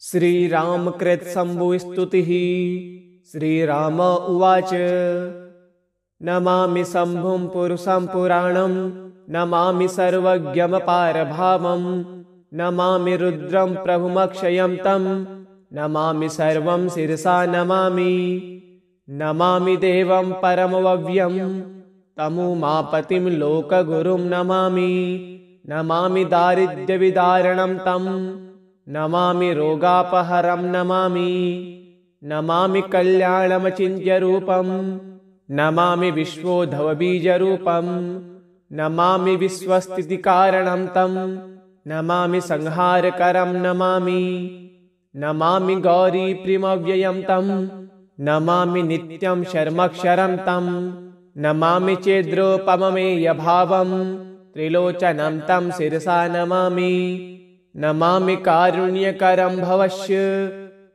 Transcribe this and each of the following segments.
श्रीरामकृतशम्भुस्तुतिः। श्रीराम उवाच नमामि शम्भुं पुरुषं पुराणं नमामि सर्वज्ञमपारभावं नमामि रुद्रं प्रभुमक्षयं तं नमामि सर्वं शिरसा नमामि। नमामि देवं परमव्यं तमुमापतिं लोकगुरुं नमामि। नमामि दारिद्र्यविदारणं तं नमामि रोगापहरं नमामि। नमामि कल्याणमचिन्त्यरूपं नमामि विश्वोद्भवबीजरूपं नमामि विश्वस्थितिकारणं तं नमामि संहारकरं नमामि। नमामि गौरीप्रियमव्ययं तं नमामि नित्यं शर्मक्षरं तं नमामि चेद्रोपममेयभावं त्रिलोचनं तं शिरसा नमामि। नमामि कारुण्यकरं भवस्य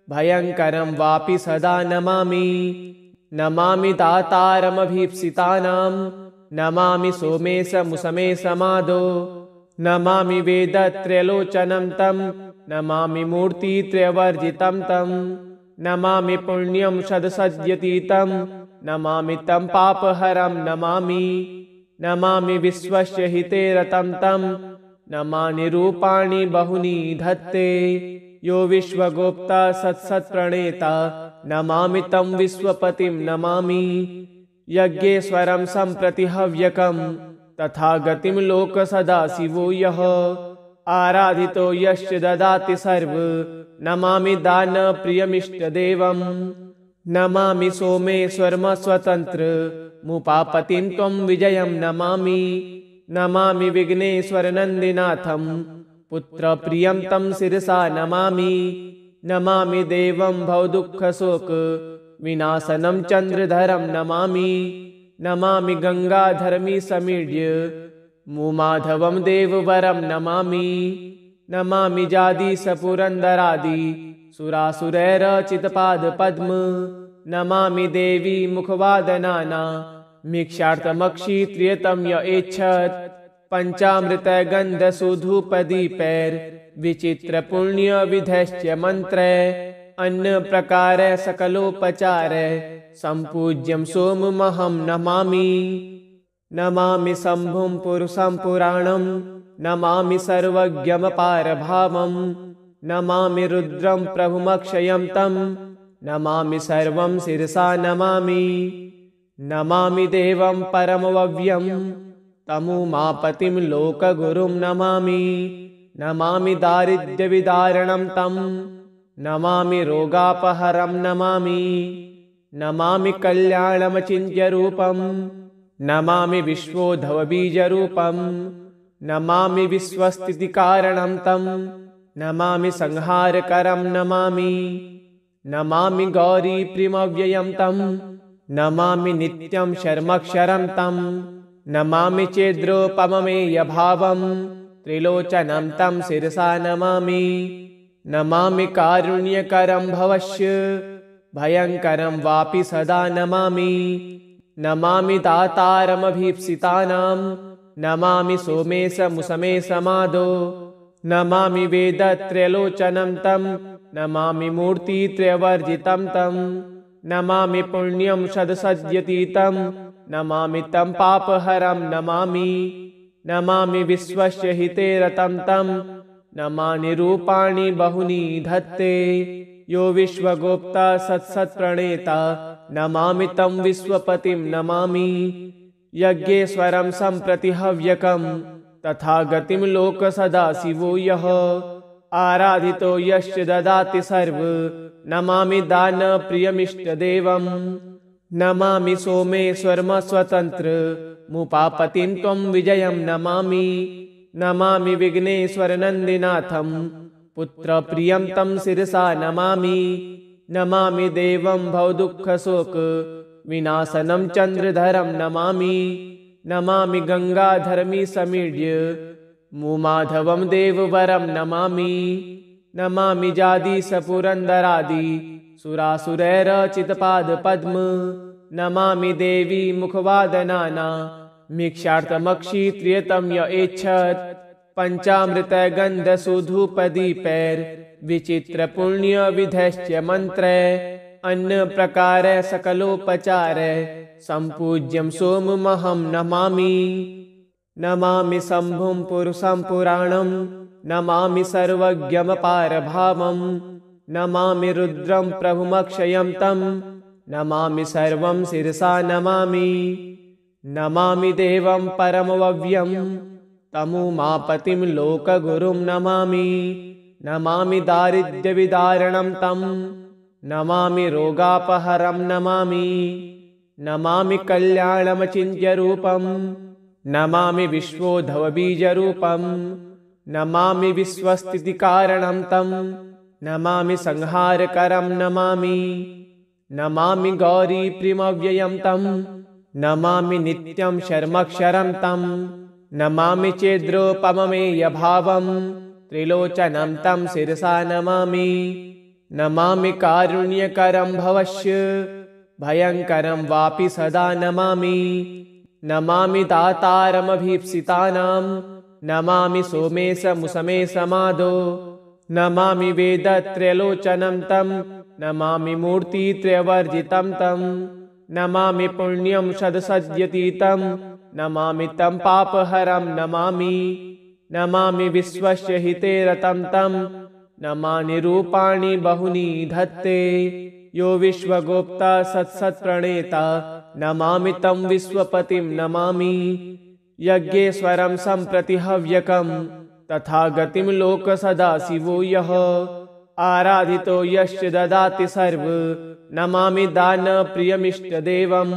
भयङ्करं वापि सदा नमामि। नमामि दातारमभीप्सितानां नमामि सोमेशमुसमेशमादो नमामि वेदत्रयलोचनं तं नमामि मूर्तित्रयवर्जितं तं नमामि पुण्यं सदसद्यतीतं नमामि तं पापहरं नमामि। नमामि विश्वस्य हिते रतं तं नमामि रूपाणि बहूनि धत्ते यो विश्वगोप्ता सत्सत्प्रणेता नमामि तं विश्वपतिं नमामि। यज्ञेश्वरं सम्प्रति हव्यकं तथा गतिं लोकसदाशिवो यः आराधितो यश्च ददाति सर्व नमामि दानप्रियमिष्टदेवं। नमामि सोमेश्वरमस्वतन्त्रमुपापतिं त्वं विजयं नमामि। नमामि विघ्नेश्वरनन्दिनाथं पुत्रप्रियं तं शिरसा नमामि। नमामि देवं भवदुःखशोक विनाशनं चन्द्रधरं नमामि। नमामि गङ्गाधरमि समीड्य मुमाधवं देववरं नमामि। नमामि जादीशपुरन्दरादि सुरासुरैरचितपादपद्म नमामि देवी मुखवादनाना मीक्षार्थमक्षित्रियतं य एच्छत् पञ्चामृतगन्धसूधूपदीपैर्विचित्रपुण्यविधश्च मन्त्रै अन्नप्रकारै सकलोपचारै सम्पूज्यं सोममहं नमामि। नमामि शम्भुं पुरुषं पुराणं नमामि सर्वज्ञमपारभावं नमामि रुद्रं प्रभुमक्षयं तं नमामि सर्वं शिरसा नमामि। नमामि देवं परमव्यं तमुमापतिं लोकगुरुं नमामि। नमामि दारिद्र्यविदारणं तं नमामि रोगापहरं नमामि। नमामि कल्याणमचिन्त्यरूपं नमामि विश्वोद्भवबीजरूपं नमामि विश्वस्थितिकारणं तं नमामि संहारकरं नमामि। नमामि गौरीप्रियमव्ययं तं नमामि नित्यं शर्मक्षरं तं नमामि चेद्रोपममेयभावं त्रिलोचनं तं शिरसा नमामि। नमामि कारुण्यकरं भवस्य भयङ्करं वापि सदा नमामि। नमामि दातारमभीप्सितानां नमामि सोमेशमुसमेशमादो नमामि वेदत्रयलोचनं तं नमामि मूर्तित्रयवर्जितं तं नमामि पुण्यं सदसद्यतीतं नमामि तं पापहरं नमामि। नमामि विश्वस्य हिते रतं तं नमामि रूपाणि बहूनि धत्ते यो विश्वगोप्ता सत्सत्प्रणेता नमामि तं विश्वपतिं नमामि। यज्ञेश्वरं सम्प्रति हव्यकं तथा गतिं लोकसदाशिवो यः आराधितो यश्च ददाति सर्व नमामि दानप्रियमिष्टदेवं। नमामि सोमेश्वरमस्वतन्त्रमुपापतिं त्वं विजयं नमामि। नमामि विघ्नेश्वरनन्दिनाथं पुत्रप्रियं तं शिरसा नमामि। नमामि देवं भवदुःखशोक विनाशनं चन्द्रधरं नमामि। नमामि गङ्गाधरमि समीड्य मुमाधवं देववरं नमामि। नमामि जादीशपुरन्दरादि सुरासुरैरचितपादपद्म नमामि देवी मुखवादनाना मीक्षार्थमक्षित्रियतं य एच्छत् पंचामृत गंध सुधूपदीपैर विचित्र पुण्य विधश्च मंत्र अन्न प्रकार सकलोपचार संपूज्यं सोममहं नमामि। नमामि शंभुं पुरुषं पुराणं नमामि सर्वज्ञमपारभावं नमामि रुद्रं प्रभुमक्षयं तं नमामि सर्वं शिरसा नमामि। नमामि देवं परमव्यं तमुमापतिं लोकगुरुं नमामि। नमामि दारिद्र्यविदारणं तं नमामि रोगापहरं नमामि। नमामि कल्याणमचिन्त्यरूपं नमामि विश्वोद्भवबीजरूपं नमामि विश्वस्थितिकारणं तं नमामि संहारकरं नमामि। नमामि गौरीप्रियमव्ययं तं नमामि नित्यं शर्मक्षरं तं नमामि चेद्रोपममेयभावं त्रिलोचनं तं शिरसा नमामि। नमामि कारुण्यकरं भवस्य भयंकरं वापि सदा नमामि। नमामि दातारमभीप्सितानां नमामि सोमेशमुसमेशमादो नमामि वेदत्रयलोचनं तं नमामि मूर्तित्रयवर्जितं तं नमामि पुण्यं सदसद्यतीतं नमामि तं पापहरं नमामि। नमामि विश्वस्य हिते रतं तं नमामि रूपाणि बहूनि धत्ते यो विश्वगोप्ता सत्सत्प्रणेता नमामि तं विश्वपतिं नमामि। यज्ञेश्वरं सम्प्रति हव्यकं तथा गतिं लोकसदाशिवो यः आराधितो यश्च ददाति सर्व नमामि दानप्रियमिष्टदेवं।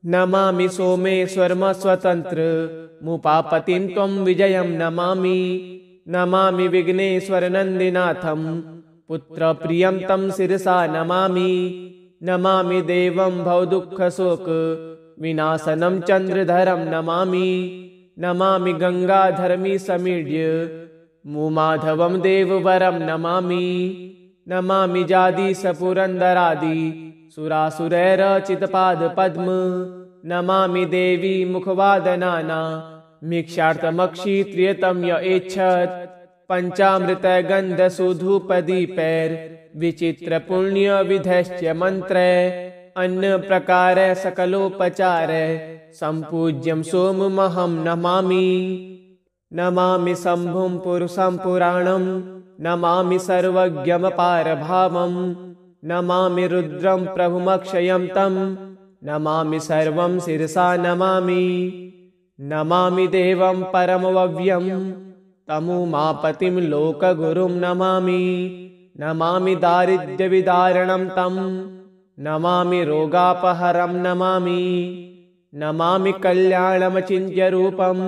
नमामि सोमेश्वरमस्वतन्त्रमुपापतिं त्वं विजयं नमामि। नमामि विघ्नेश्वरनन्दिनाथं पुत्रप्रियं तं शिरसा नमामि। नमामि देवं भवदुःखशोक विनाशनं चन्द्रधरं नमामि। नमामि गंगाधरमी समीड्य मुमाधवं देववरं नमामि। नमामि जादीशपुरन्दरादि सुरासुरैरचितपादपद्म नमामि देवी मुखवादनाना मीक्षार्थमक्षित्रियतं य एच्छत् पंचामृत गंध सुधूपदीपैर विचित्र पुण्य विधश्च मंत्र अन्न प्रकार सकलोपचार संपूज्यं सोममहं नमामि। नमामि शंभुं पुरुषं पुराणं नमामि सर्वज्ञमपारभावं नमामि रुद्रं प्रभुमक्षयं तं नमामि सर्वं शिरसा नमामि। नमामि देवं परमव्यं तमुमापतिं लोकगुरुं नमामि। नमामि दारिद्र्यविदारणं तं नमामि रोगापहरं नमामि। नमामि कल्याणमचिन्त्यरूपं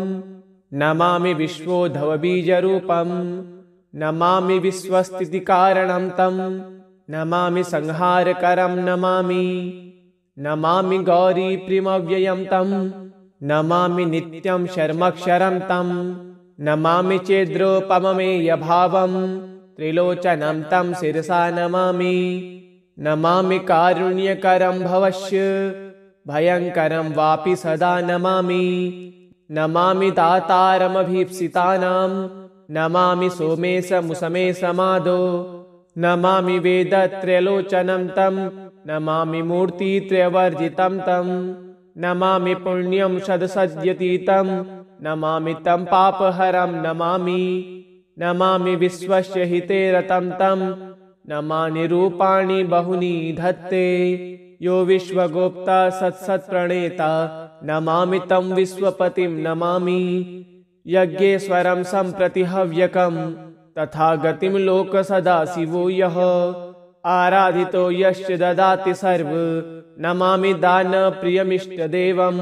नमामि विश्वोद्भवबीजरूपं नमामि विश्वस्थितिकारणं तं नमामि संहारकरं नमामि। नमामि गौरीप्रियमव्ययं तं नमामि नित्यं शर्मक्षरं तं नमामि चेद्रोपममेयभावं त्रिलोचनं तं शिरसा नमामि। नमामि कारुण्यकरं भवस्य भयंकरं वापि सदा नमामि। नमामि दातारमभीप्सितानां नमामि सोमेशमुसमेशमादो नमामि वेदत्रयलोचनं तं नमामि मूर्तित्रयवर्जितं तं नमामि पुण्यं सदसद्यतीतं नमामि तं पापहरं नमामि। नमामि विश्वस्य हिते रतं तं नमामि रूपाणि बहूनि धत्ते यो विश्वगोप्ता सत्सत्प्रणेता नमामि तं विश्वपतिं नमामि। यज्ञेश्वरं सम्प्रति हव्यकं तथा गतिं लोकसदाशिवो यः आराधितो यश्च ददाति सर्व नमामि दानप्रियमिष्टदेवं।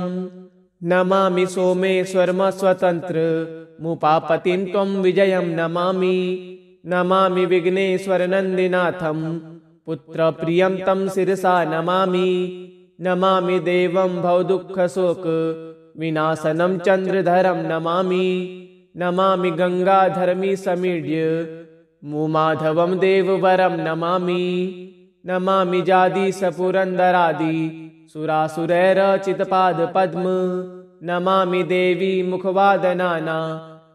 नमामि सोमेश्वरमस्वतन्त्रमुपापतिं त्वं विजयं नमामि। नमामि विघ्नेश्वरनन्दिनाथं पुत्रप्रियं तं शिरसा नमामि। नमामि देवं भवदुःखशोक विनाशनं चन्द्रधरं नमामि। नमामि गंगाधरमी समीड्य मुमाधवं देववरं नमामि। नमामि जादीशपुरन्दरादि सुरासुरैरचितपादपद्म नमामि देवी मुखवादनाना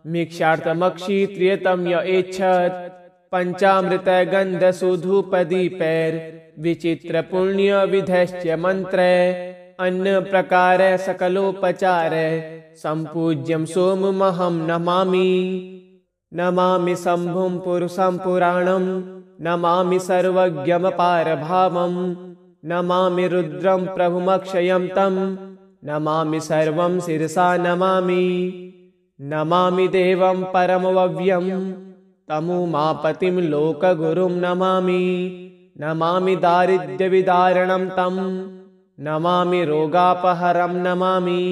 मीक्षार्थमक्षित्रियतं य एच्छत् पञ्चामृतगन्धसूधुपदीपैर्विचित्रपुण्यविधश्च मन्त्रै अन्न प्रकार सकलोपचार सम्पूज्यं सोममहं नमामि। नमामि शम्भुं पुरुषं पुराणं नमामि सर्वज्ञमपारभावं नमामि रुद्रं प्रभुमक्षयं तं नमामि सर्वं शिरसा नमामि। नमामि देवं परमव्यं तमुमापतिं लोकगुरुं नमामि। नमामि दारिद्र्यविदारणं तं नमामि रोगापहरं नमामि।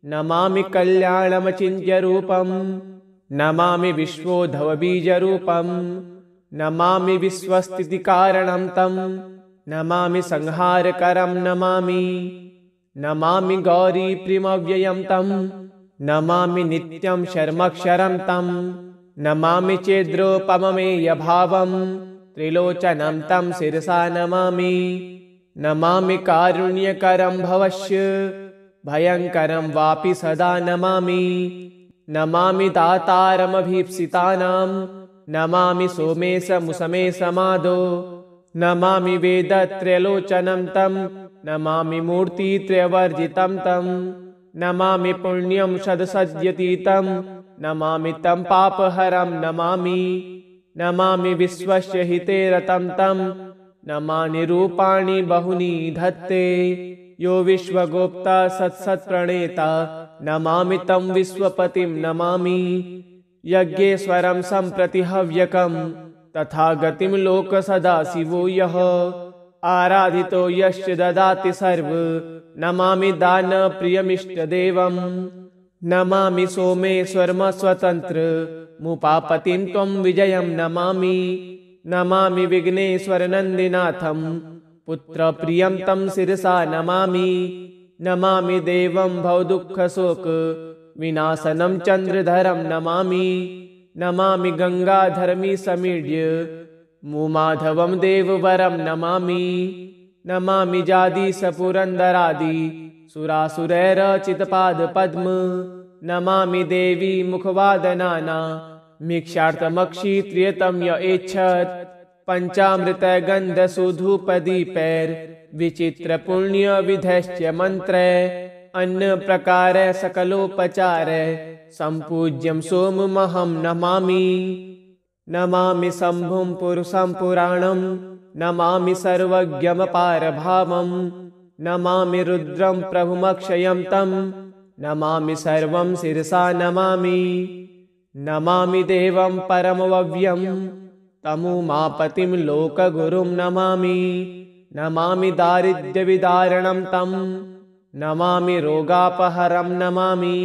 नमामि कल्याणमचिन्त्यरूपं नमामि विश्वोद्भवबीजरूपं नमामि विश्वस्थितिकारणं तं नमामि संहारकरं नमामि। नमामि गौरीप्रियमव्ययं तं नमामि नित्यं शर्मक्षरं तं नमामि चेद्रोपममेयभावं त्रिलोचनं तं शिरसा नमामि। नमामि कारुण्यकरं भवस्य भयङ्करं वापि सदा नमामि। नमामि दातारमभीप्सितानां नमामि सोमेशमुसमेशमादो नमामि वेदत्रयलोचनं तं नमामि मूर्तित्रयवर्जितं तं नमामि पुण्यं सदसद्यतीतं नमामि तं पापहरं नमामि। नमामि विश्वस्य हिते रतं तं नमामि रूपाणि बहूनि धत्ते यो विश्वगोप्ता सत्सत्प्रणेता नमामि तं विश्वपतिं नमामि। यज्ञेश्वरं सम्प्रति हव्यकं तथा गतिं लोकसदाशिवो यः आराधितो यश्च ददाति सर्व नमामि दानप्रियमिष्टदेवं। नमामि सोमेश्वरमस्वतन्त्रमुपापतिं त्वं विजयं नमामि। नमामि विघ्नेश्वरनन्दिनाथं पुत्रप्रियं तं शिरसा नमामि। नमामि देवं भवदुःखशोकविनाशनं चन्द्रधरं नमामि। नमामि गङ्गाधरमीसमीड्य मुमाधवं देववरं नमामि। नमामि जादीशपुरन्दरादि सुरासुरैरचितपादपद्म नमामि देवी मुखवादनाना मीक्षार्थमक्षित्रियतं य एच्छत् पञ्चामृतगन्धसूधुपदीपैर्विचित्रपुण्यविधश्च मन्त्रै अन्न प्रकार सकलोपचार सम्पूज्यं सोममहं नमामि। नमामि शम्भुं पुरुषं पुराणं नमामि सर्वज्ञमपारभावं नमामि रुद्रं प्रभुमक्षयं तं नमामि सर्वं शिरसा नमामि। नमामि देवं परमव्यं तमुमापतिं लोकगुरुं नमामि। नमामि दारिद्र्यविदारणं तं नमामि रोगापहरं नमामि।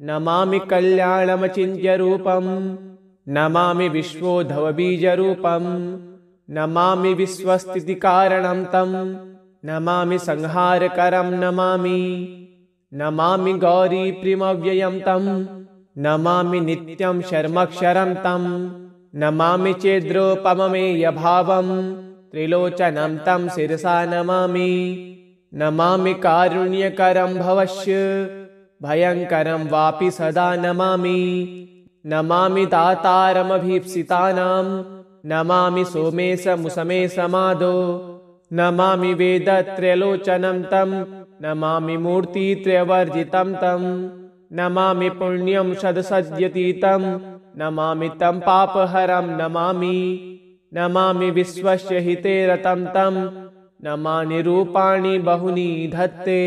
नमामि कल्याणमचिन्त्यरूपं नमामि विश्वोद्भवबीजरूपं नमामि विश्वस्थितिकारणं तं नमामि संहारकरं नमामि। नमामि गौरीप्रियमव्ययं तं नमामि नित्यं शर्मक्षरं तं नमामि चेद्रोपममेयभावं त्रिलोचनं तं शिरसा नमामि। नमामि कारुण्यकरं भवस्य भयङ्करं वापि सदा नमामि। नमामि दातारमभीप्सितानां नमामि सोमेशमुसमेशमादो नमामि वेदत्रयलोचनं तं नमामि मूर्तित्रयवर्जितं तं नमामि पुण्यं सदसद्यतीतं नमामि तं पापहरं नमामि। नमामि विश्वस्य हिते रतं तं नमामि रूपाणि बहूनि धत्ते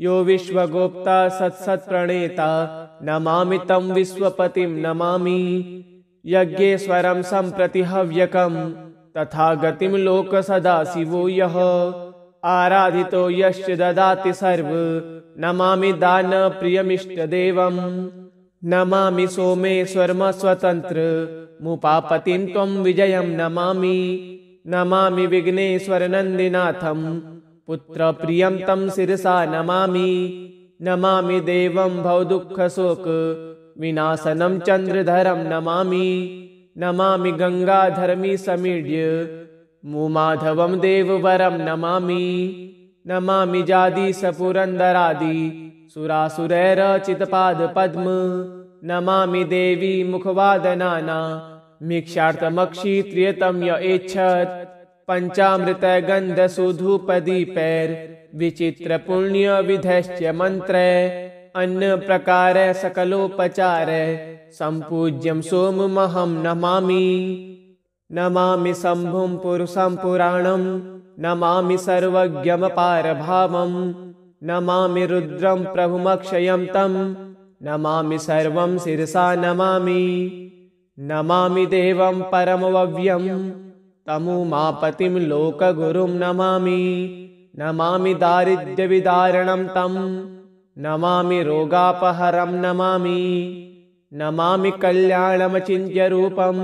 यो विश्वगोप्ता सत्सत्प्रणेता नमामि तं विश्वपतिं नमामि। यज्ञेश्वरं सम्प्रति हव्यकं तथा गतिं लोकसदाशिवो यः आराधितो यश्च ददाति सर्व नमामि दानप्रियमिष्टदेवं। नमामि सोमेश्वरमस्वतन्त्रमुपापतिं त्वं विजयं नमामि। नमामि विघ्नेश्वरनन्दिनाथं पुत्रप्रियं तं शिरसा नमामि। नमामि देवं भवदुःखशोकविनाशनं चन्द्रधरं नमामि। नमामि गङ्गाधरमीसमीड्य मुमाधवं देववरं नमामि। नमामि जादीशपुरन्दरादि सुरासुरैरचितपादपद्म नमामि देवी मुखवादनाना मीक्षार्थमक्षित्रियतं य एच्छत् पंचामृत गंध सुधूपदीपैर विचित्र पुण्य विधश्च मंत्र अन्न प्रकार सकलोपचार संपूज्यं सोममहं नमामि। नमामि शंभुं पुरुषं पुराणं नमामि सर्वज्ञमपारभावं नमामि रुद्रं प्रभुमक्षयं तं नमामि सर्वं शिरसा नमामि। नमामि देवं परमव्यं तमुमापतिं लोकगुरुं नमामि। नमामि दारिद्र्यविदारणं तं नमामि रोगापहरं नमामि। नमामि कल्याणमचिन्त्यरूपं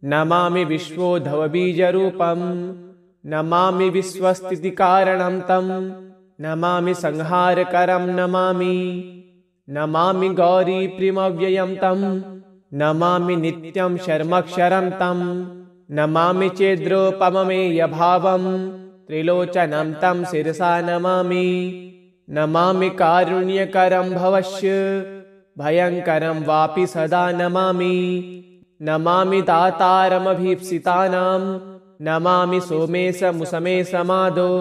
नमामि विश्वोद्भवबीजरूपं नमामि विश्वस्थितिकारणं तं नमामि संहारकरं नमामि। नमामि गौरीप्रियमव्ययं तं नमामि नित्यं शर्मक्षरं तं नमामि चेद्रोपममेयभावं त्रिलोचनं तं शिरसा नमामि। नमामि कारुण्यकरं भवस्य भयंकरं वापि सदा नमामि। नमामि दातारमभीप्सितानां नमामि सोमेशमुसमेशमादो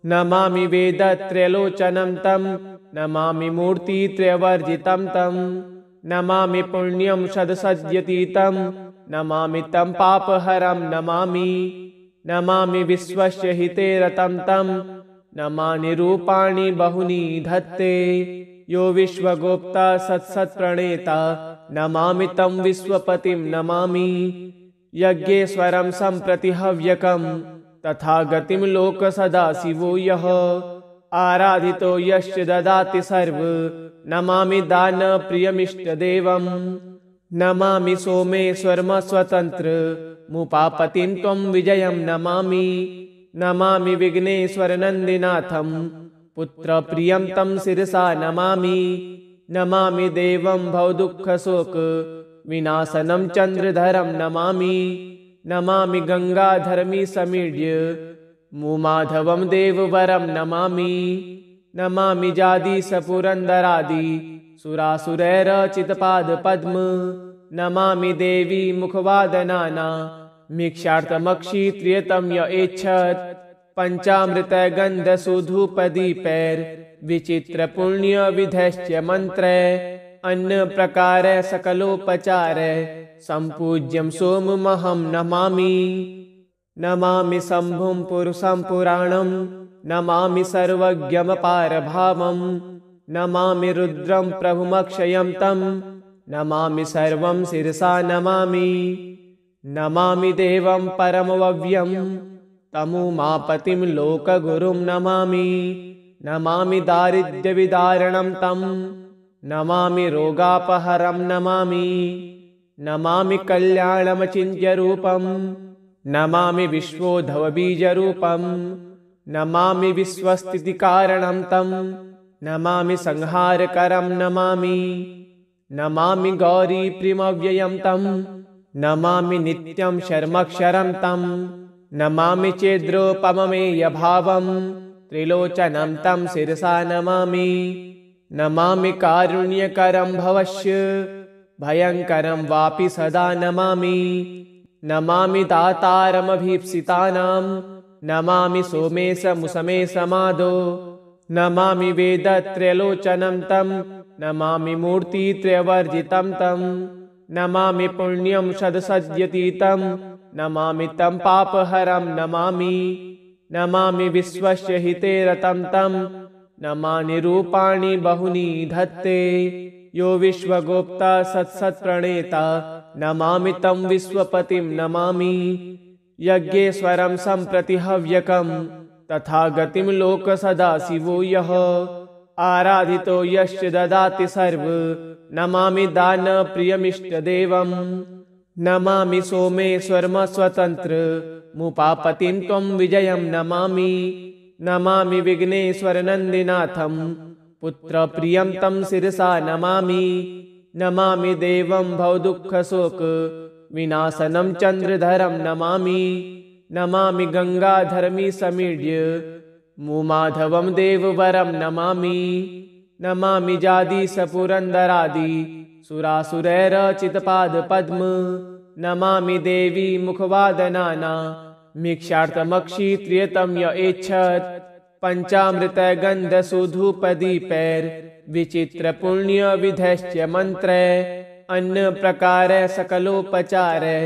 नमामि वेदत्रयलोचनं तं नमामि मूर्तित्रयवर्जितं तं नमामि पुण्यं सदसद्यतीतं नमामि तं पापहरं नमामि। नमामि विश्वस्य हिते रतं तं नमामि रूपाणि बहूनि धत्ते यो विश्वगोप्ता सत्सत्प्रणेता नमामि तं विश्वपतिं नमामि। यज्ञेश्वरं सम्प्रतिहव्यकं तथा गतिं लोकसदाशिवो यः आराधितो यश्च ददाति सर्व नमामि दानप्रियमिष्टदेवं। नमामि सोमेश्वरमस्वतन्त्र मुपापतिं त्वं विजयं नमामि। नमामि विघ्नेश्वरनन्दिनाथं पुत्रप्रियं तं शिरसा नमामि। नमामि देवं भवदुःखशोक विनाशनं चन्द्रधरं नमामि। नमामि गंगाधरमी समीड्य मुमाधवं देववरं नमामि। नमामि जादीशपुरन्दरादि सुरासुरैरचितपादपद्म नमामि देवी मुखवादनाना मीक्षार्थमक्षित्रियतं य एच्छत् पंचामृत गंध सुधूपदीपैर विचित्र पुण्य विधश्च मंत्र अन्न प्रकार सकलोपचार संपूज्यं सोममहं नमामि। नमामि शंभुं पुरुषं पुराणं नमामि सर्वज्ञमपारभावं नमामि रुद्रं प्रभुमक्षयं तं नमामि सर्वं शिरसा नमामि। नमामि देवं परमव्यं तमुमापतिं लोकगुरुं नमामि। नमामि दारिद्र्यविदारणं तं नमामि रोगापहरं नमामि। नमामि कल्याणमचिन्त्यरूपं नमामि विश्वोद्भवबीजरूपं नमामि विश्वस्थितिकारणं तं नमामि संहारकरं नमामि। नमामि गौरीप्रियमव्ययं तं नमामि नित्यं शर्मक्षरं तं नमामि चेद्रोपममेयभावं त्रिलोचनं तं शिरसा नमामि। नमामि कारुण्यकरं भवस्य भयंकरं वापि सदा नमामि। नमामि दातारमभीप्सितानां नमामि सोमेशमुसमेशमादो नमामि वेदत्रयलोचनं तं नमामि मूर्तित्रयवर्जितं तं नमामि पुण्यं सदसद्यतीतं नमामि तं पापहरं नमामि। नमामि विश्वस्य हिते रतं तं नमामि रूपाणि बहूनि धत्ते यो विश्वगोप्ता सत्सत्प्रणेता नमामि तं विश्वपतिं नमामि। यज्ञेश्वरं सम्प्रतिहव्यकं तथा गतिं लोकसदाशिवो यः आराधितो यश्च ददाति सर्व नमामि दानप्रियमिष्टदेवं। नमामि सोमेश्वरमस्वतन्त्र मुपापतिं त्वं विजयं नमामि। नमामि विघ्नेश्वरनन्दिनाथं पुत्रप्रियं तं शिरसा नमामि। नमामि देवं भवदुःखशोक विनाशनं चन्द्रधरं नमामि। नमामि गंगाधरमी समीड्य मुमाधवं देववरं नमामि। नमामि जादीशपुरन्दरादि सुरासुरैरचितपादपद्म नमामि देवी मुखवादनाना मीक्षार्थमक्षित्रियतं य एच्छत् पञ्चामृतगन्धसूधूपदीपैर्विचित्रपुण्यविधश्च मन्त्रै अन्नप्रकारै सकलोपचारै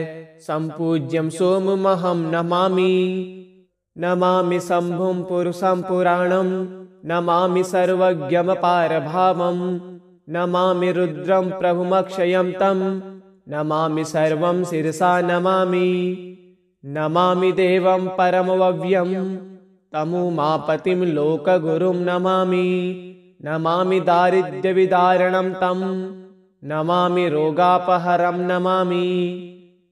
सम्पूज्यं सोममहं नमामि। नमामि शम्भुं पुरुषं पुराणं नमामि सर्वज्ञमपारभावं नमामि रुद्रं प्रभुमक्षयं तं नमामि सर्वं शिरसा नमामि। नमामि देवं परमव्यं तमुमापतिं लोकगुरुं नमामि। नमामि दारिद्र्यविदारणं तं नमामि रोगापहरं नमामि।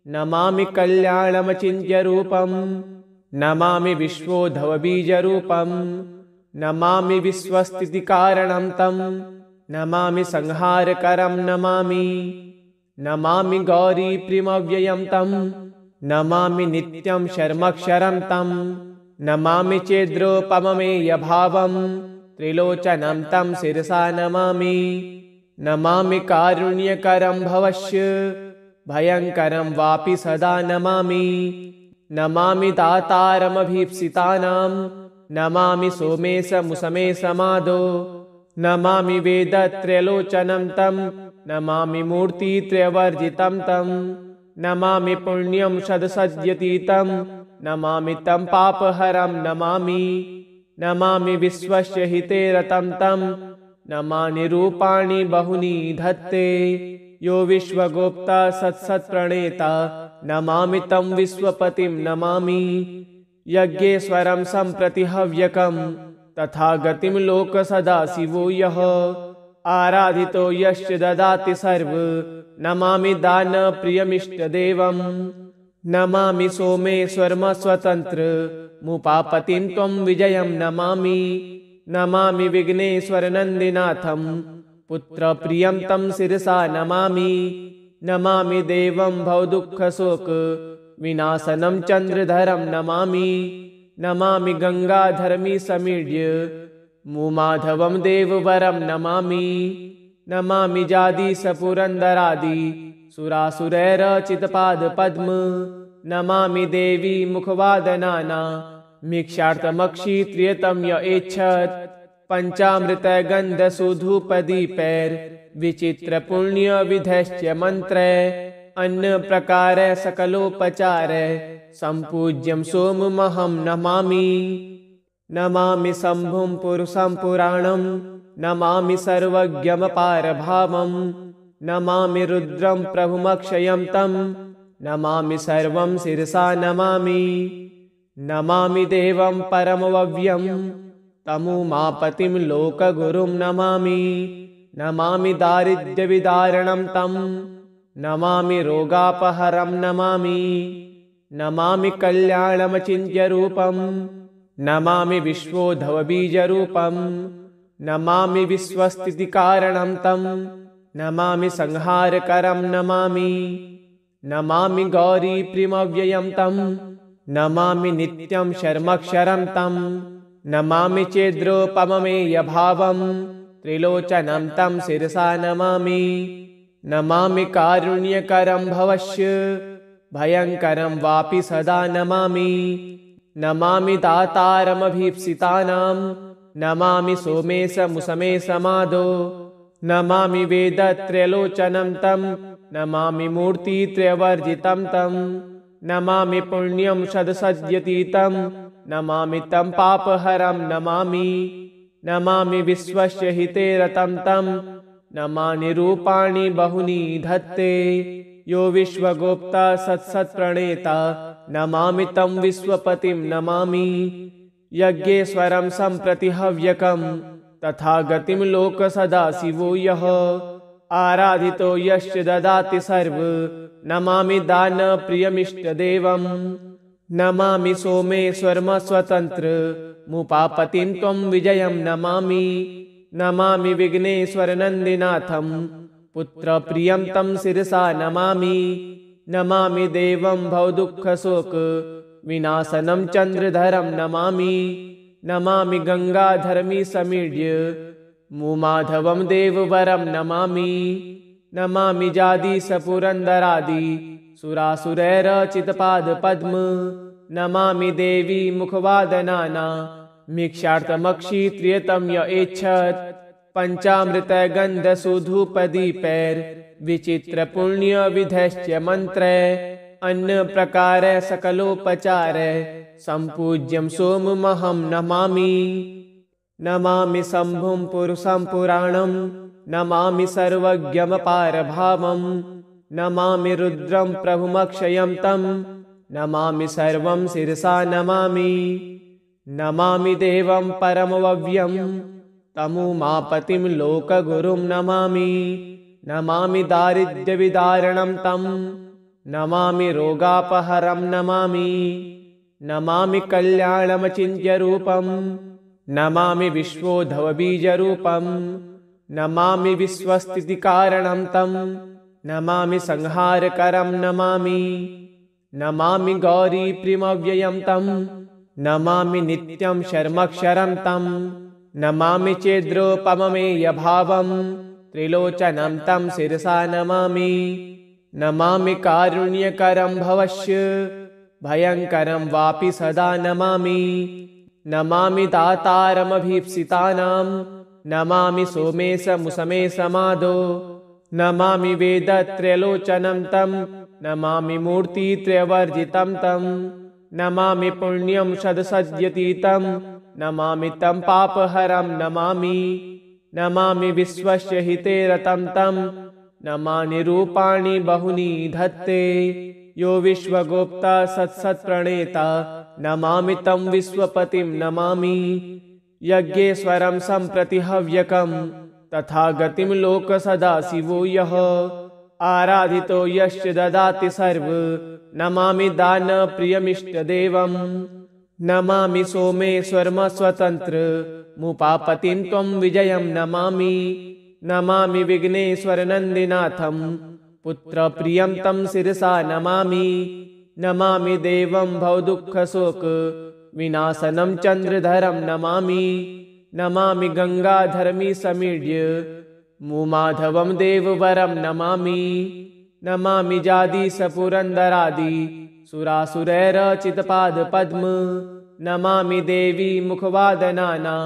नमामि कल्याणमचिन्त्यरूपं नमामि विश्वोद्भवबीजरूपं नमामि विश्वस्थितिकारणं तं नमामि संहारकरं नमामि। नमामि गौरीप्रियमव्ययं तं नमामि नित्यं शर्मक्षरं तं नमामि चेद्रोपममेयभावं त्रिलोचनं तं शिरसा नमामि। नमामि कारुण्यकरं भवस्य भयङ्करं वापि सदा नमामि। नमामि दातारमभीप्सितानां नमामि सोमेशमुसमेशमादो नमामि वेदत्रयलोचनं तं नमामि मूर्तित्रयवर्जितं तं नमामि पुण्यं सदसद्यतीतं नमामि तं पापहरं नमामि। नमामि विश्वस्य हिते रतं तं नमामि रूपाणि बहूनि धत्ते यो विश्वगोप्ता सत्सत्प्रणेता नमामि तं विश्वपतिं नमामि। यज्ञेश्वरं सम्प्रति हव्यकं तथा गतिं लोकसदाशिवो यः आराधितो यश्च ददाति सर्व नमामि दानप्रियमिष्टदेवं। नमामि सोमेश्वरमस्वतन्त्रमुपापतिं त्वं विजयं नमामि। नमामि विघ्नेश्वरनन्दिनाथं पुत्रप्रियं तं शिरसा नमामि। नमामि देवं भवदुःखशोकविनाशनं चन्द्रधरं नमामि। नमामि गङ्गाधरमीसमीड्य मुमाधवं देववरं नमामि। नमामि जादीशपुरन्दरादि सुरासुरैरचितपादपद्म नमामि देवी मुखवादनाना मीक्षार्थमक्षित्रियतं य एच्छत् पञ्चामृतगन्धसूधूपदीपैर्विचित्रपुण्यविधश्च मन्त्रै अन्नप्रकारै सकलोपचारै सम्पूज्यं सोममहं नमामि। नमामि शम्भुं पुरुषं पुराणं नमामि सर्वज्ञमपारभावं नमामि रुद्रं प्रभुमक्षयं तं नमामि सर्वं शिरसा नमामि। नमामि देवं परमव्यं तमुमापतिं लोकगुरुं नमामि। नमामि दारिद्र्यविदारणं तं नमामि रोगापहरं नमामि। नमामि कल्याणमचिन्त्यरूपं नमामि विश्वोद्भवबीजरूपं नमामि विश्वस्थितिकारणं तं नमामि संहारकरं नमामि। नमामि गौरीप्रियमव्ययं तं नमामि नित्यं शर्मक्षरं तं नमामि चेद्रोपममेयभावं त्रिलोचनं तं शिरसा नमामि। नमामि कारुण्यकरं भवस्य भयङ्करं वापि सदा नमामि। नमामि दातारमभीप्सितानां नमामि सोमेशमुसमेशमादो नमामि वेदत्रयलोचनं तं नमामि मूर्तित्रयवर्जितं तं नमामि पुण्यं सदसद्यतीतं नमामि तं पापहरं नमामि। नमामि विश्वस्य हिते रतं तं नमामि रूपाणि बहूनि धत्ते यो विश्वगोप्ता सत्सत्प्रणेता नमामि तं विश्वपतिं नमामि। यज्ञेश्वरं सम्प्रति हव्यकं तथा गतिं लोकसदाशिवो यः आराधितो यश्च ददाति सर्व नमामि दानप्रियमिष्टदेवं। नमामि सोमेश्वरमस्वतन्त्रमुपापतिं त्वं विजयं नमामि। नमामि विघ्नेश्वरनन्दिनाथं पुत्रप्रियं तं शिरसा नमामि। नमामि देवं भवदुःखशोकविनाशनं चन्द्रधरं नमामि। नमामि गङ्गाधरमीसमीड्य मुमाधवं देववरं नमामि। नमामि जादीश पुरन्दरादि सुरासुरैरचितपादपद्म नमामि देवी मुखवादनाना मीक्षार्थमक्षित्रियतं य एच्छत् पञ्चामृतगन्धसूधूपदीपैर्विचित्रपुण्यविधैश्च मन्त्रै अन्नप्रकारै सकलोपचारै सम्पूज्यं सोममहं नमामि। नमामि शम्भुं पुरुषं पुराणं नमामि सर्वज्ञमपारभावं नमामि रुद्रं प्रभुमक्षयं तं नमामि सर्वं शिरसा नमामि। नमामि देवं परमव्यं तमुमापतिं लोकगुरुं नमामि। नमामि दारिद्र्यविदारणं तं नमामि रोगापहरं नमामि। नमामि कल्याणमचिन्त्यरूपं नमामि विश्वोद्भवबीजरूपं नमामि विश्वस्थितिकारणं तं नमामि संहारकरं नमामि। नमामि गौरीप्रियमव्ययं तं नमामि नित्यं शर्मक्षरं तं नमामि चेद्रोपममेयभावं त्रिलोचनं तं शिरसा नमामि। नमामि कारुण्यकरं भवस्य भयङ्करं वापि सदा नमामि। नमामि दातारमभीप्सितानां नमामि सोमेशमुसमेशमादो नमामि वेदत्रयलोचनं तं नमामि मूर्तित्रयवर्जितं तं नमामि पुण्यं सदसद्यतीतं नमामि तं पापहरं नमामि। नमामि विश्वस्य हिते रतं तं नमामि रूपाणि बहूनि धत्ते यो विश्वगोप्ता सत्सत्प्रणेता नमामि तं विश्वपतिं नमामि। यज्ञेश्वरं सम्प्रति हव्यकं तथा गतिं लोकसदाशिवो यः आराधितो यश्च ददाति सर्व नमामि दानप्रियमिष्टदेवं। नमामि सोमेश्वरमस्वतन्त्रमुपापतिं त्वं विजयं नमामि। नमामि विघ्नेश्वरनन्दिनाथं पुत्रप्रियं तं शिरसा नमामि। नमामि देवं भवदुःखशोकविनाशनं चन्द्रधरं नमामि। नमामि गङ्गाधरमीशमीड्य मुमाधवं देववरं नमामि। नमामि जादीश पुरन्दरादि सुरासुरैरचितपादपद्म नमामि देवी मुखवादनाना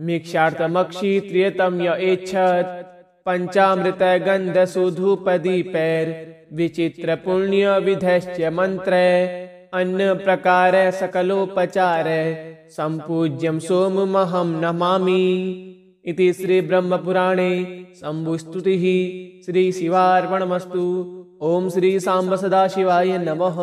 मीक्षार्थमक्षित्रियतं य एच्छत् पञ्चामृतगन्धसूधूपदीपैर्विचित्रपुण्यविधैश्च मन्त्रै अन्नप्रकारै सकलोपचारै सम्पूज्यं सोममहं नमामि। इति श्रीब्रह्मपुराणे शम्भुस्तुतिः श्रीशिवार्पणमस्तु। ॐ श्री सांब सदाशिवाय नमः।